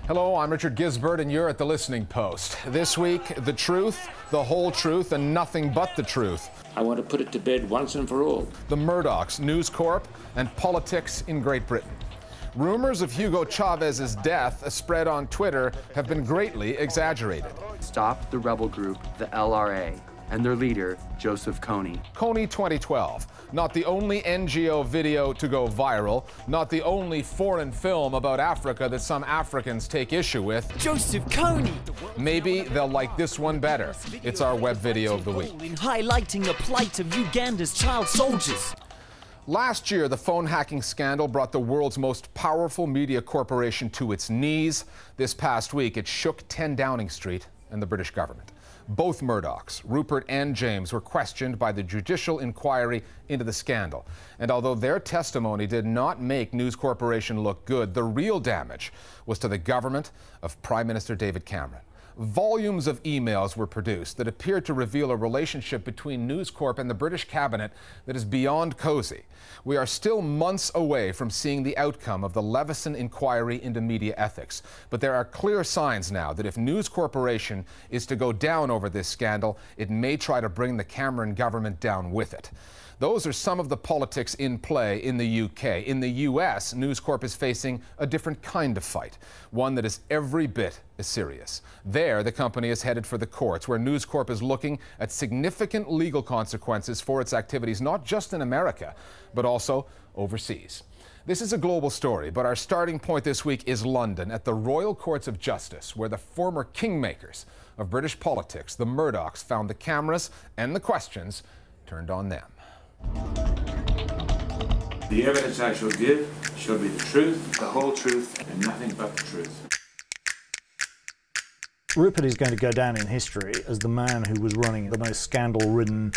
Hello, I'm Richard Gisbert, and you're at The Listening Post. This week, the truth, the whole truth, and nothing but the truth. I want to put it to bed once and for all. The Murdochs, News Corp, and politics in Great Britain. Rumors of Hugo Chavez's death, spread on Twitter, have been greatly exaggerated. Stop the rebel group, the LRA, and their leader, Joseph Kony. Kony 2012. Not the only NGO video to go viral, not the only foreign film about Africa that some Africans take issue with. Joseph Kony! Maybe they'll like this one better. It's our web video of the week. Highlighting the plight of Uganda's child soldiers. Last year, the phone hacking scandal brought the world's most powerful media corporation to its knees. This past week, it shook 10 Downing Street and the British government. Both Murdochs, Rupert and James, were questioned by the judicial inquiry into the scandal. And although their testimony did not make News Corporation look good, the real damage was to the government of Prime Minister David Cameron. Volumes of emails were produced that appeared to reveal a relationship between News Corp and the British cabinet that is beyond cozy. We are still months away from seeing the outcome of the Leveson inquiry into media ethics, but there are clear signs now that if News Corporation is to go down over this scandal, it may try to bring the Cameron government down with it. Those are some of the politics in play in the UK. In the US, News Corp is facing a different kind of fight, one that is every bit as serious. There, the company is headed for the courts, where News Corp is looking at significant legal consequences for its activities, not just in America, but also overseas. This is a global story, but our starting point this week is London, at the Royal Courts of Justice, where the former kingmakers of British politics, the Murdochs, found the cameras and the questions turned on them. The evidence I shall give shall be the truth, the whole truth, and nothing but the truth. Rupert is going to go down in history as the man who was running the most scandal-ridden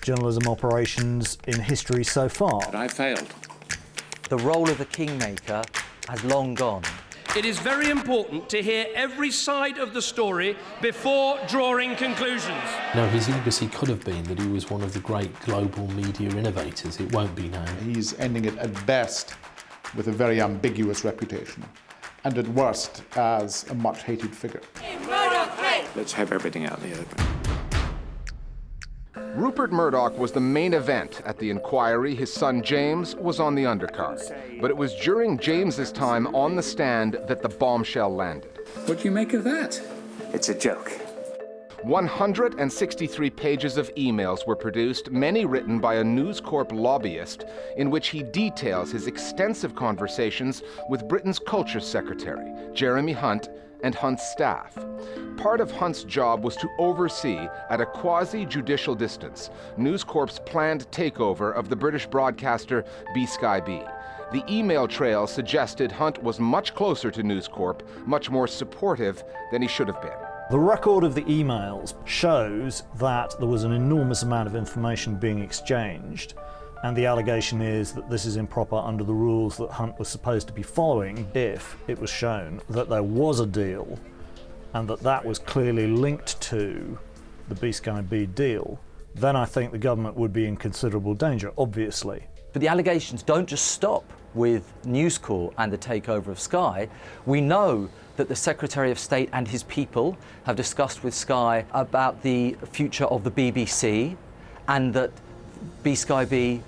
journalism operations in history so far. But I failed. The role of the kingmaker has long gone. It is very important to hear every side of the story before drawing conclusions. No, his legacy could have been that he was one of the great global media innovators. It won't be now. He's ending it at best with a very ambiguous reputation, and at worst as a much hated figure. Let's have everything out in the open. Rupert Murdoch was the main event at the inquiry. His son James was on the undercard. But it was during James's time on the stand that the bombshell landed. What do you make of that? It's a joke. 163 pages of emails were produced, many written by a News Corp lobbyist, in which he details his extensive conversations with Britain's Culture Secretary, Jeremy Hunt, and Hunt's staff. Part of Hunt's job was to oversee, at a quasi-judicial distance, News Corp's planned takeover of the British broadcaster B-Sky-B. The email trail suggested Hunt was much closer to News Corp, much more supportive than he should have been. The record of the emails shows that there was an enormous amount of information being exchanged, and the allegation is that this is improper under the rules that Hunt was supposed to be following if it was shown that there was a deal and that that was clearly linked to the B-Sky-B deal. Then I think the government would be in considerable danger, obviously. But the allegations don't just stop with News Corp and the takeover of Sky. We know that the Secretary of State and his people have discussed with Sky about the future of the BBC, and that B-Sky-B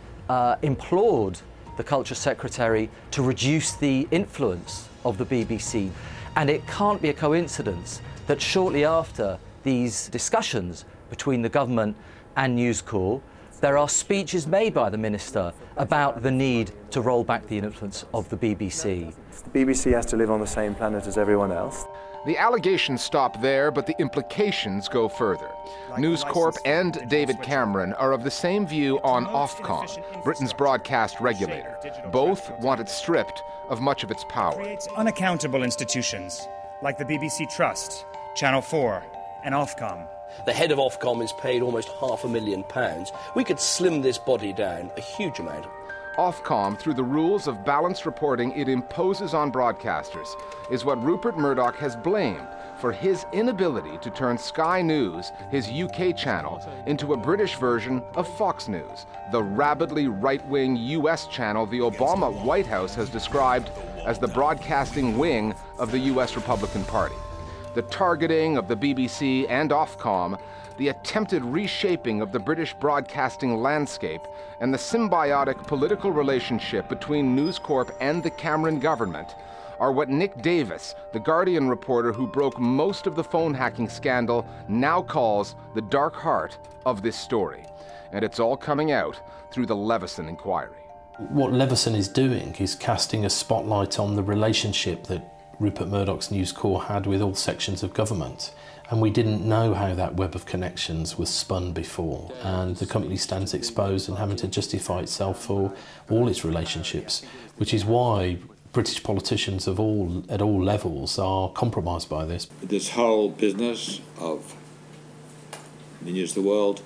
implored the Culture Secretary to reduce the influence of the BBC. And it can't be a coincidence that shortly after these discussions between the government and News Corp, there are speeches made by the minister about the need to roll back the influence of the BBC. The BBC has to live on the same planet as everyone else. The allegations stop there, but the implications go further. News Corp and David Cameron are of the same view on Ofcom, Britain's broadcast regulator. Both want it stripped of much of its power. Creates unaccountable institutions like the BBC Trust, Channel 4, and Ofcom. The head of Ofcom is paid almost £500,000. We could slim this body down a huge amount. Ofcom, through the rules of balanced reporting it imposes on broadcasters, is what Rupert Murdoch has blamed for his inability to turn Sky News, his UK channel, into a British version of Fox News, the rabidly right-wing US channel the Obama White House has described as the broadcasting wing of the U.S. Republican Party. The targeting of the BBC and Ofcom, the attempted reshaping of the British broadcasting landscape, and the symbiotic political relationship between News Corp and the Cameron government are what Nick Davis, the Guardian reporter who broke most of the phone hacking scandal, now calls the dark heart of this story. And it's all coming out through the Leveson inquiry. What Leveson is doing is casting a spotlight on the relationship that Rupert Murdoch's News Corp had with all sections of government. And we didn't know how that web of connections was spun before. And the company stands exposed and having to justify itself for all its relationships, which is why British politicians at all levels are compromised by this. This whole business of the News of the World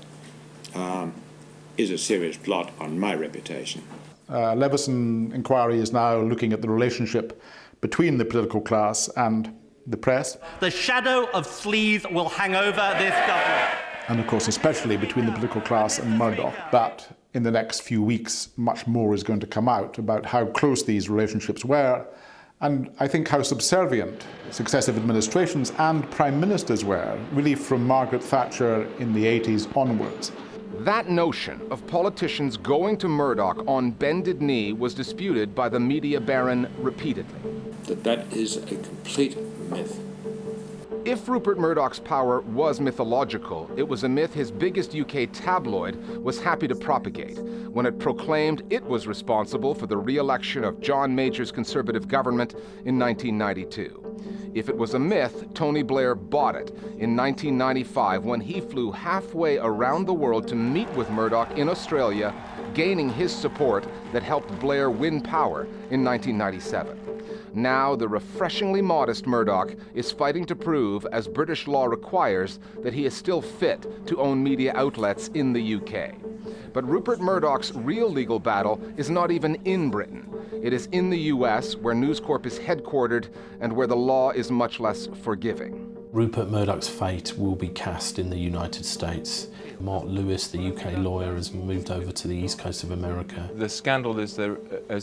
is a serious blot on my reputation. Leveson inquiry is now looking at the relationship between the political class and the press. The shadow of sleaze will hang over this government. And of course, especially between the political class and Murdoch. But in the next few weeks, much more is going to come out about how close these relationships were, and I think how subservient successive administrations and prime ministers were, really from Margaret Thatcher in the 80s onwards. That notion of politicians going to Murdoch on bended knee was disputed by the media baron repeatedly. That is a complete myth. If Rupert Murdoch's power was mythological, it was a myth his biggest UK tabloid was happy to propagate when it proclaimed it was responsible for the re-election of John Major's Conservative government in 1992. If it was a myth, Tony Blair bought it in 1995 when he flew halfway around the world to meet with Murdoch in Australia, gaining his support that helped Blair win power in 1997. Now, the refreshingly modest Murdoch is fighting to prove, as British law requires, that he is still fit to own media outlets in the UK. But Rupert Murdoch's real legal battle is not even in Britain. It is in the US, where News Corp is headquartered and where the law is much less forgiving. Rupert Murdoch's fate will be cast in the United States. Mark Lewis, the UK lawyer, has moved over to the east coast of America. The scandal as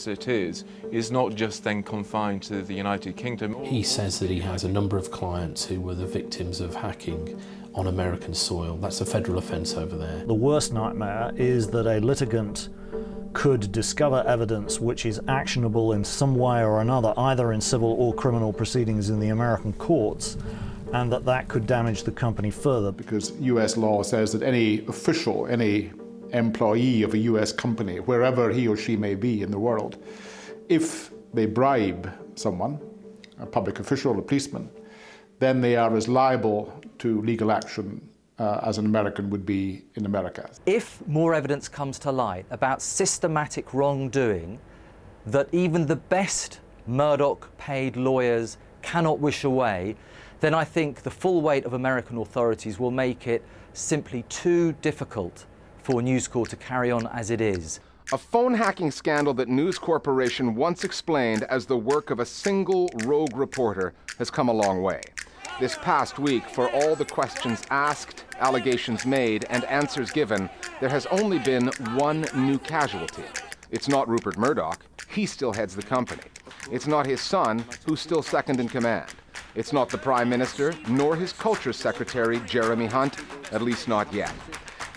it is not just then confined to the United Kingdom. He says that he has a number of clients who were the victims of hacking on American soil. That's a federal offence over there. The worst nightmare is that a litigant could discover evidence which is actionable in some way or another, either in civil or criminal proceedings in the American courts, and that could damage the company further. Because US law says that any official, any employee of a US company, wherever he or she may be in the world, if they bribe someone, a public official, a policeman, then they are as liable to legal action as an American would be in America. If more evidence comes to light about systematic wrongdoing that even the best Murdoch-paid lawyers cannot wish away, then I think the full weight of American authorities will make it simply too difficult for News Corp to carry on as it is. A phone hacking scandal that News Corporation once explained as the work of a single rogue reporter has come a long way. This past week, for all the questions asked, allegations made, and answers given, there has only been one new casualty. It's not Rupert Murdoch. He still heads the company. It's not his son, who's still second in command. It's not the Prime Minister, nor his Culture Secretary, Jeremy Hunt, at least not yet.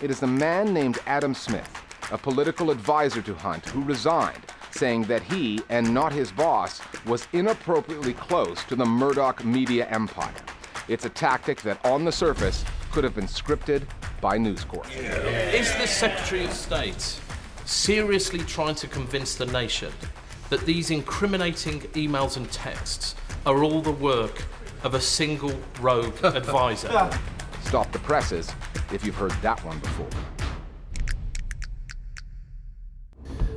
It is a man named Adam Smith, a political advisor to Hunt, who resigned, saying that he, and not his boss, was inappropriately close to the Murdoch media empire. It's a tactic that, on the surface, could have been scripted by News Corp. Is the Secretary of State seriously trying to convince the nation that these incriminating emails and texts are all the work of a single rogue advisor? Stop the presses if you've heard that one before.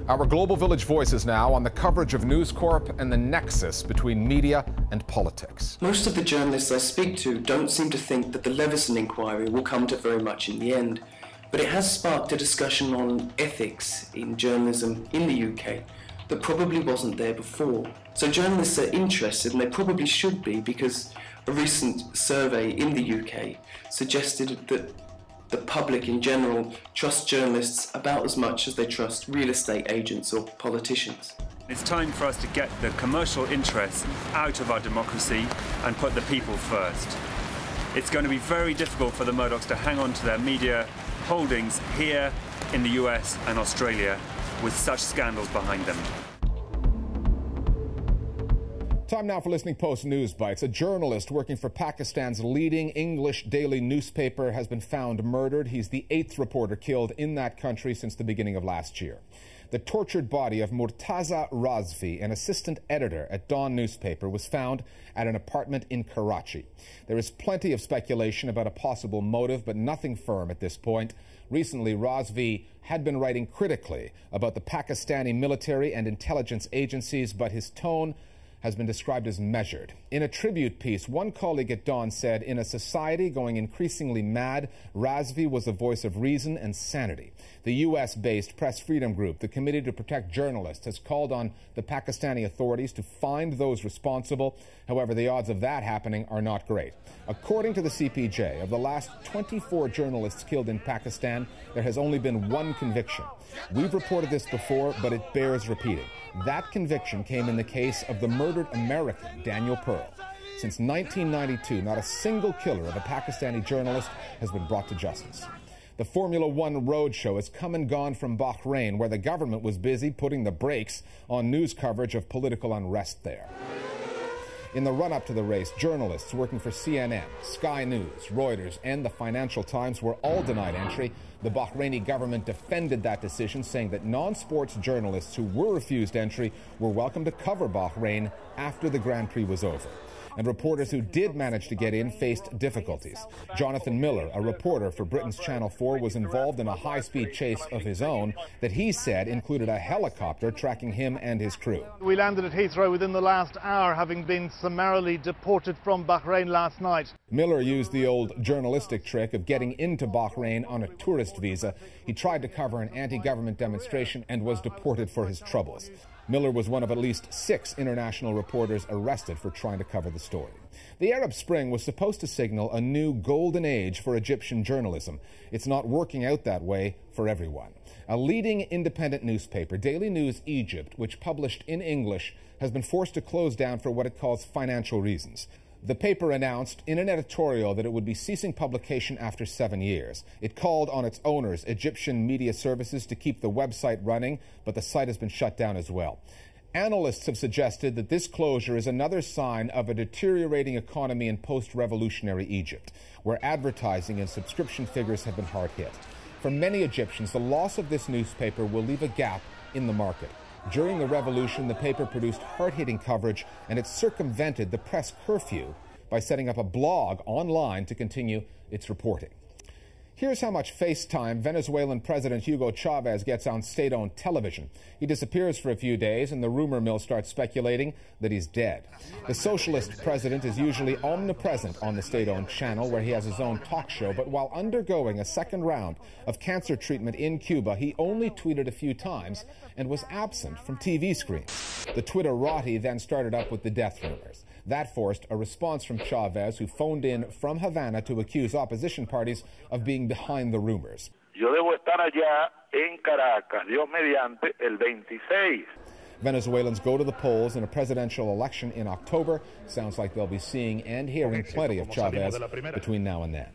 Our Global Village voices now on the coverage of News Corp and the nexus between media and politics. Most of the journalists I speak to don't seem to think that the Leveson inquiry will come to very much in the end, but it has sparked a discussion on ethics in journalism in the UK that probably wasn't there before. So journalists are interested, and they probably should be, because a recent survey in the UK suggested that the public in general trust journalists about as much as they trust real estate agents or politicians. It's time for us to get the commercial interests out of our democracy and put the people first. It's going to be very difficult for the Murdochs to hang on to their media holdings here in the US and Australia with such scandals behind them. Time now for Listening Post News Bites. A journalist working for Pakistan's leading English daily newspaper has been found murdered. He's the 8th reporter killed in that country since the beginning of last year. The tortured body of Murtaza Razvi, an assistant editor at Dawn newspaper, was found at an apartment in Karachi. There is plenty of speculation about a possible motive, but nothing firm at this point. Recently, Razvi had been writing critically about the Pakistani military and intelligence agencies, but his tone has been described as measured. In a tribute piece, one colleague at Dawn said, "In a society going increasingly mad, Razvi was a voice of reason and sanity." The U.S.-based press freedom group, the Committee to Protect Journalists, has called on the Pakistani authorities to find those responsible. However, the odds of that happening are not great. According to the CPJ, of the last 24 journalists killed in Pakistan, there has only been one conviction. We've reported this before, but it bears repeating. That conviction came in the case of the murdered American, Daniel Pearl. Since 1992, not a single killer of a Pakistani journalist has been brought to justice. The Formula One roadshow has come and gone from Bahrain, where the government was busy putting the brakes on news coverage of political unrest there. In the run-up to the race, journalists working for CNN, Sky News, Reuters, and the Financial Times were all denied entry. The Bahraini government defended that decision, saying that non-sports journalists who were refused entry were welcome to cover Bahrain after the Grand Prix was over. And reporters who did manage to get in faced difficulties. Jonathan Miller, a reporter for Britain's Channel 4, was involved in a high-speed chase of his own that he said included a helicopter tracking him and his crew. We landed at Heathrow within the last hour, having been summarily deported from Bahrain last night. Miller used the old journalistic trick of getting into Bahrain on a tourist visa. He tried to cover an anti-government demonstration and was deported for his troubles. Miller was one of at least 6 international reporters arrested for trying to cover the story. The Arab Spring was supposed to signal a new golden age for Egyptian journalism. It's not working out that way for everyone. A leading independent newspaper, Daily News Egypt, which published in English, has been forced to close down for what it calls financial reasons. The paper announced in an editorial that it would be ceasing publication after 7 years. It called on its owners, Egyptian Media Services, to keep the website running, but the site has been shut down as well. Analysts have suggested that this closure is another sign of a deteriorating economy in post-revolutionary Egypt, where advertising and subscription figures have been hard hit. For many Egyptians, the loss of this newspaper will leave a gap in the market. During the revolution, the paper produced hard-hitting coverage, and it circumvented the press curfew by setting up a blog online to continue its reporting. Here's how much FaceTime Venezuelan President Hugo Chavez gets on state-owned television. He disappears for a few days, and the rumor mill starts speculating that he's dead. The socialist president is usually omnipresent on the state-owned channel, where he has his own talk show, but while undergoing a second round of cancer treatment in Cuba, he only tweeted a few times and was absent from TV screens. The Twitterati then started up with the death rumors. That forced a response from Chavez, who phoned in from Havana to accuse opposition parties of being behind the rumors. Yo debo estar allá en Caracas, Dios mediante, el 26. Venezuelans go to the polls in a presidential election in October. Sounds like they'll be seeing and hearing plenty of Chavez between now and then.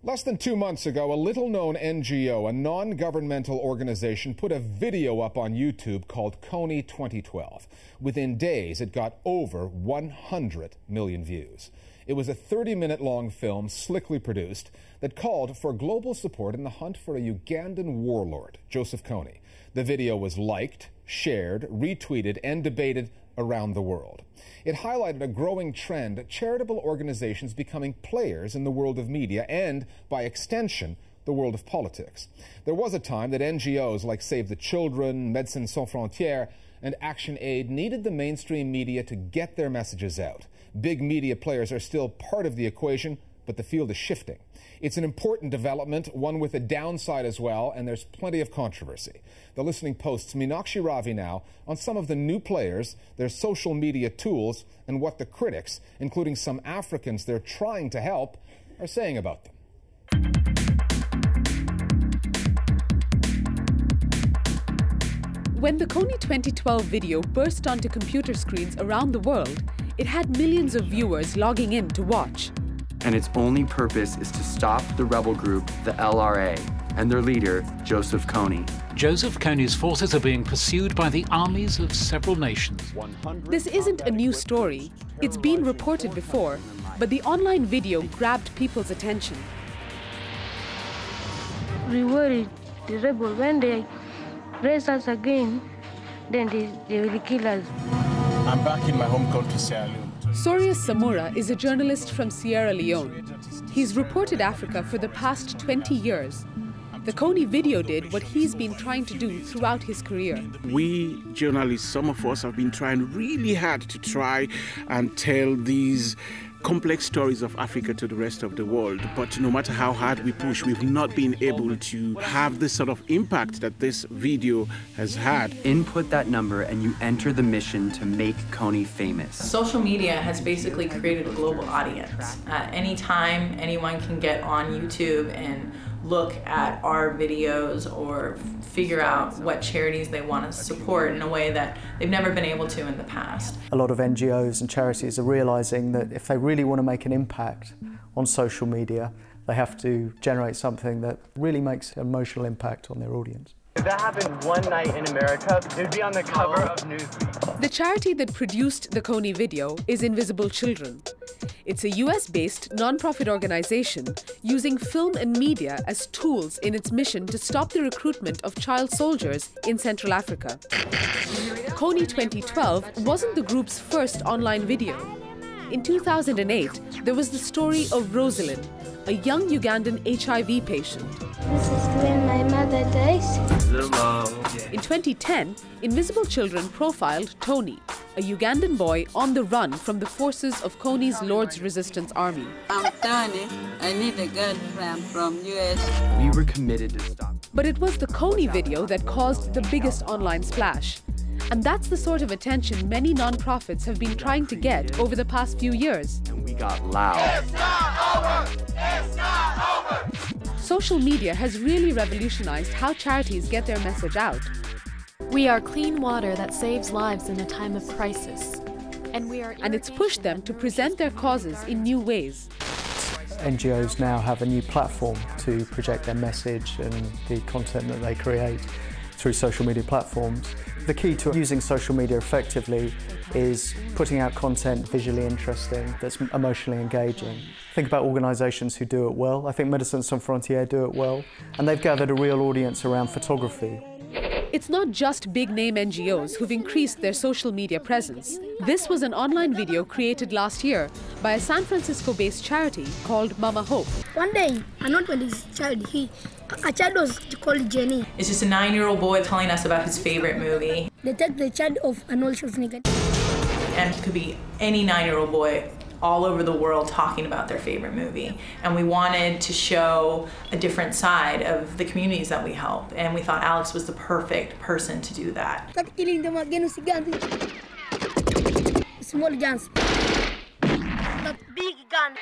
Less than 2 months ago, a little-known NGO, a non-governmental organization, put a video up on YouTube called Kony 2012. Within days, it got over 100 million views. It was a 30-minute-long film, slickly produced, that called for global support in the hunt for a Ugandan warlord, Joseph Kony. The video was liked, shared, retweeted, and debated around the world. It highlighted a growing trend, charitable organizations becoming players in the world of media and, by extension, the world of politics. There was a time that NGOs like Save the Children, Médecins Sans Frontières, and Action Aid needed the mainstream media to get their messages out. Big media players are still part of the equation, but the field is shifting. It's an important development, one with a downside as well, and there's plenty of controversy. The Listening Post's Meenakshi Ravi now on some of the new players, their social media tools, and what the critics, including some Africans they're trying to help, are saying about them. When the Kony 2012 video burst onto computer screens around the world, it had millions of viewers logging in to watch. And its only purpose is to stop the rebel group, the LRA, and their leader, Joseph Kony. Joseph Kony's forces are being pursued by the armies of several nations. This isn't a new story. It's been reported before, but the online video grabbed people's attention. We worried the rebels, when they raise us again, then they will kill us. I'm back in my home country, Sierra Leone. Sorius Samora is a journalist from Sierra Leone. He's reported Africa for the past 20 years. The Kony video did what he's been trying to do throughout his career. We journalists, some of us have been trying really hard to try and tell these complex stories of Africa to the rest of the world. But no matter how hard we push, we've not been able to have the sort of impact that this video has had. Input that number and you enter the mission to make Kony famous. Social media has basically created a global audience. At any time, anyone can get on YouTube and look at our videos or figure out what charities they want to support in a way that they've never been able to in the past. A lot of NGOs and charities are realizing that if they really want to make an impact on social media, they have to generate something that really makes an emotional impact on their audience. If that happened one night in America, it would be on the cover of Newsweek. The charity that produced the Kony video is Invisible Children. It's a US-based non-profit organization using film and media as tools in its mission to stop the recruitment of child soldiers in Central Africa. Kony 2012 wasn't the group's first online video. In 2008, there was the story of Rosalind, a young Ugandan HIV patient. This is when my mother dies. In 2010, Invisible Children profiled Tony, a Ugandan boy on the run from the forces of Kony's Lord's Resistance Army. I'm Tony. I need a girlfriend from US. We were committed to stop. But it was the Kony video that caused the biggest online splash. And that's the sort of attention many non-profits have been trying to get over the past few years. And we got loud. It's not over! It's not over! Social media has really revolutionized how charities get their message out. We are clean water that saves lives in a time of crisis. And it's pushed them to present their causes in new ways. NGOs now have a new platform to project their message and the content that they create through social media platforms. The key to using social media effectively is putting out content visually interesting, that's emotionally engaging. Think about organisations who do it well. I think Médecins Sans Frontières do it well, and they've gathered a real audience around photography. It's not just big-name NGOs who've increased their social media presence. This was an online video created last year by a San Francisco-based charity called Mama Hope. One day, an orphanage child, a child was called Jenny. It's just a 9-year-old boy telling us about his favorite movie. They take the child of Arnold Schwarzenegger. And it could be any 9-year-old boy all over the world talking about their favorite movie. And we wanted to show a different side of the communities that we help. And we thought Alex was the perfect person to do that. Start killing them again with guns. Small guns. Not big gun.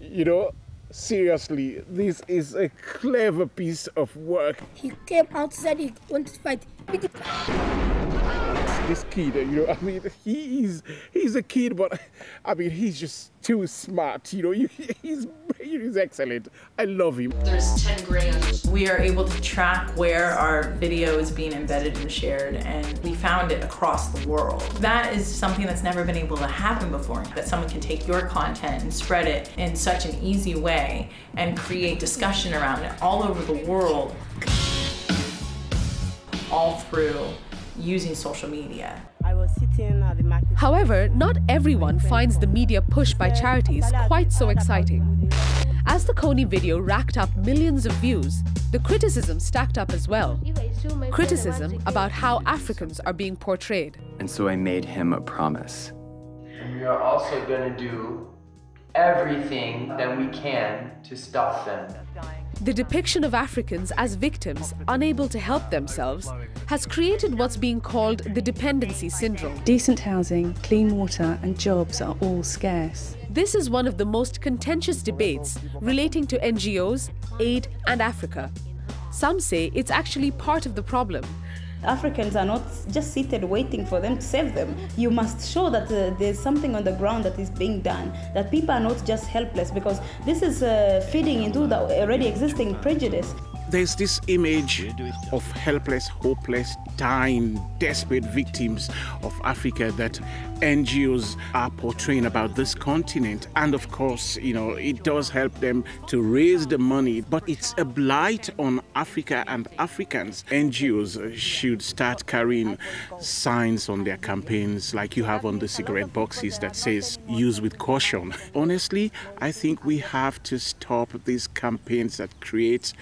You know, seriously, this is a clever piece of work. He came outside, he wanted to fight. This kid, you know, I mean, he's a kid, but I mean, he's just too smart, you know, he's excellent. I love him. There's 10 grams. We are able to track where our video is being embedded and shared, and we found it across the world. That is something that's never been able to happen before, that someone can take your content and spread it in such an easy way and create discussion around it all over the world, all through using social media. However, not everyone finds the media push by charities quite so exciting. As the Kony video racked up millions of views, the criticism stacked up as well. Criticism about how Africans are being portrayed. And so I made him a promise. And we are also going to do everything that we can to stop them. The depiction of Africans as victims, unable to help themselves, has created what's being called the dependency syndrome. Decent housing, clean water and jobs are all scarce. This is one of the most contentious debates relating to NGOs, aid, and Africa. Some say it's actually part of the problem. Africans are not just seated waiting for them to save them. You must show that there's something on the ground that is being done, that people are not just helpless, because this is feeding into the already existing prejudice. There's this image of helpless, hopeless, dying, desperate victims of Africa that NGOs are portraying about this continent. And of course, it does help them to raise the money, but it's a blight on Africa and Africans. NGOs should start carrying signs on their campaigns like you have on the cigarette boxes that says, use with caution. Honestly, I think we have to stop these campaigns that create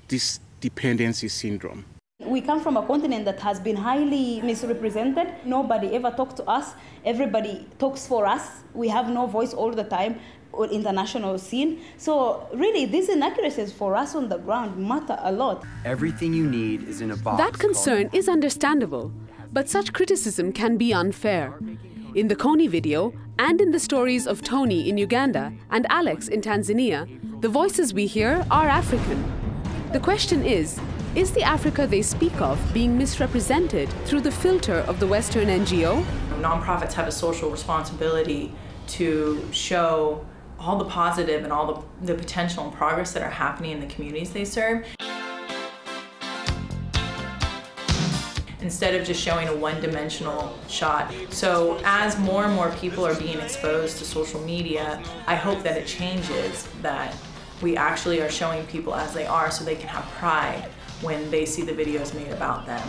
this dependency syndrome. We come from a continent that has been highly misrepresented. Nobody ever talked to us. Everybody talks for us. We have no voice all the time on international scene. So really, these inaccuracies for us on the ground matter a lot. Everything you need is in a box. That concern is understandable, but such criticism can be unfair. In the Kony video, and in the stories of Tony in Uganda and Alex in Tanzania, the voices we hear are African. The question is the Africa they speak of being misrepresented through the filter of the Western NGO? Nonprofits have a social responsibility to show all the positive and all the potential and progress that are happening in the communities they serve, instead of just showing a one-dimensional shot. So as more and more people are being exposed to social media, I hope that it changes, that we actually are showing people as they are so they can have pride when they see the videos made about them,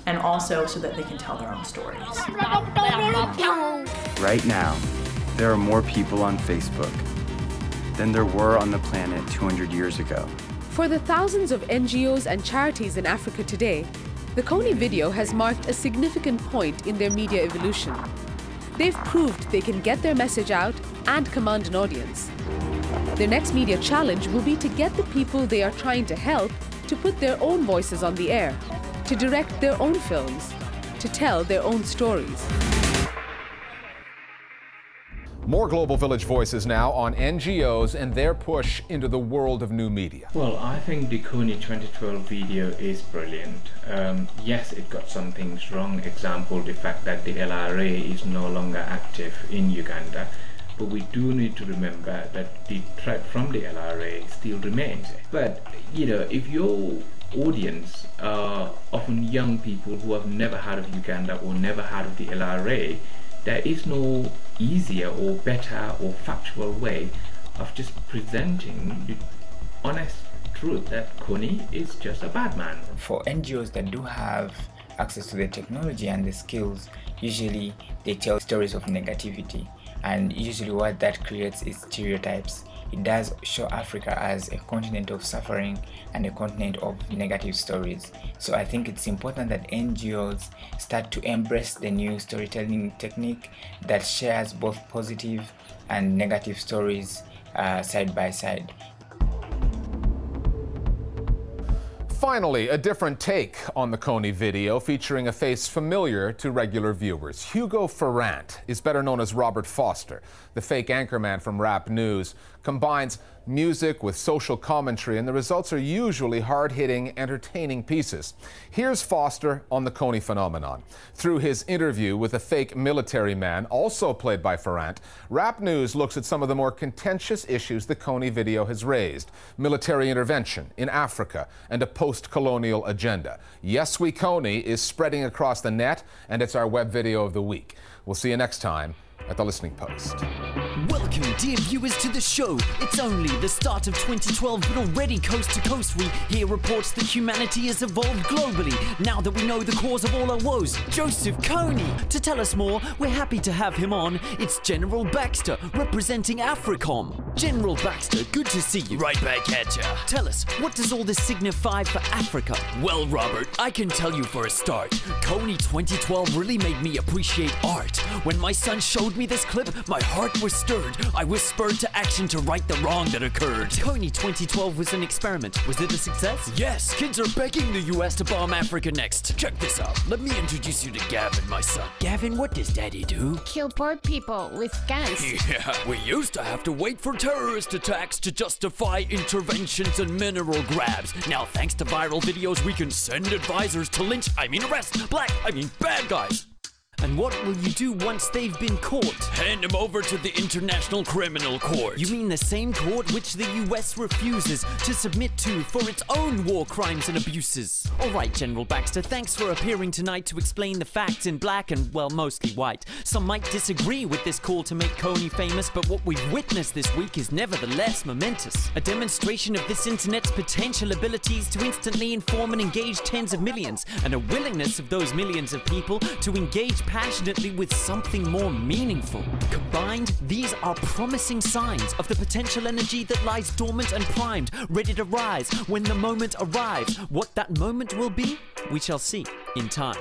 and also so that they can tell their own stories. Right now, there are more people on Facebook than there were on the planet 200 years ago. For the thousands of NGOs and charities in Africa today, the Kony video has marked a significant point in their media evolution. They've proved they can get their message out and command an audience. Their next media challenge will be to get the people they are trying to help to put their own voices on the air, to direct their own films, to tell their own stories. More Global Village Voices now on NGOs and their push into the world of new media. Well, I think the Kony 2012 video is brilliant. Yes, it got some things wrong. Example, the fact that the LRA is no longer active in Uganda. But we do need to remember that the threat from the LRA still remains. But, if your audience are often young people who have never heard of Uganda or never heard of the LRA, there is no easier or better or factual way of just presenting the honest truth that Kony is just a bad man. For NGOs that do have access to the technology and the skills, usually they tell stories of negativity. And usually what that creates is stereotypes. It does show Africa as a continent of suffering and a continent of negative stories. So I think it's important that NGOs start to embrace the new storytelling technique that shares both positive and negative stories side by side. Finally, a different take on the Kony video featuring a face familiar to regular viewers. Hugo Ferrand is better known as Robert Foster. The fake anchorman from Rap News combines music with social commentary, and the results are usually hard-hitting, entertaining pieces. Here's Foster on the Kony phenomenon. Through his interview with a fake military man, also played by Ferrand, Rap News looks at some of the more contentious issues the Kony video has raised: military intervention in Africa and a post-colonial agenda. Yes, We Kony is spreading across the net, and it's our web video of the week. We'll see you next time at The Listening Post. Welcome, dear viewers, to the show. It's only the start of 2012, but already coast to coast we hear reports that humanity has evolved globally. Now that we know the cause of all our woes, Joseph Kony. To tell us more, we're happy to have him on. It's General Baxter, representing AFRICOM. General Baxter, good to see you. Right back at ya. Tell us, what does all this signify for Africa? Well, Robert, I can tell you for a start, Kony 2012 really made me appreciate art. When my son showed me this clip, my heart was stirred, I was spurred to action to right the wrong that occurred. Kony 2012 was an experiment. Was it a success? Yes, kids are begging the US to bomb Africa next. Check this out. Let me introduce you to Gavin, my son. Gavin, what does Daddy do? Kill poor people with guns. Yeah, we used to have to wait for terrorist attacks to justify interventions and mineral grabs. Now, thanks to viral videos, we can send advisors to arrest bad guys. And what will you do once they've been caught? Hand them over to the International Criminal Court. You mean the same court which the US refuses to submit to for its own war crimes and abuses? Alright, General Baxter, thanks for appearing tonight to explain the facts in black and, well, mostly white. Some might disagree with this call to make Kony famous, but what we've witnessed this week is nevertheless momentous. A demonstration of this internet's potential abilities to instantly inform and engage tens of millions, and a willingness of those millions of people to engage passionately with something more meaningful. Combined, these are promising signs of the potential energy that lies dormant and primed, ready to rise when the moment arrives. What that moment will be, we shall see in time.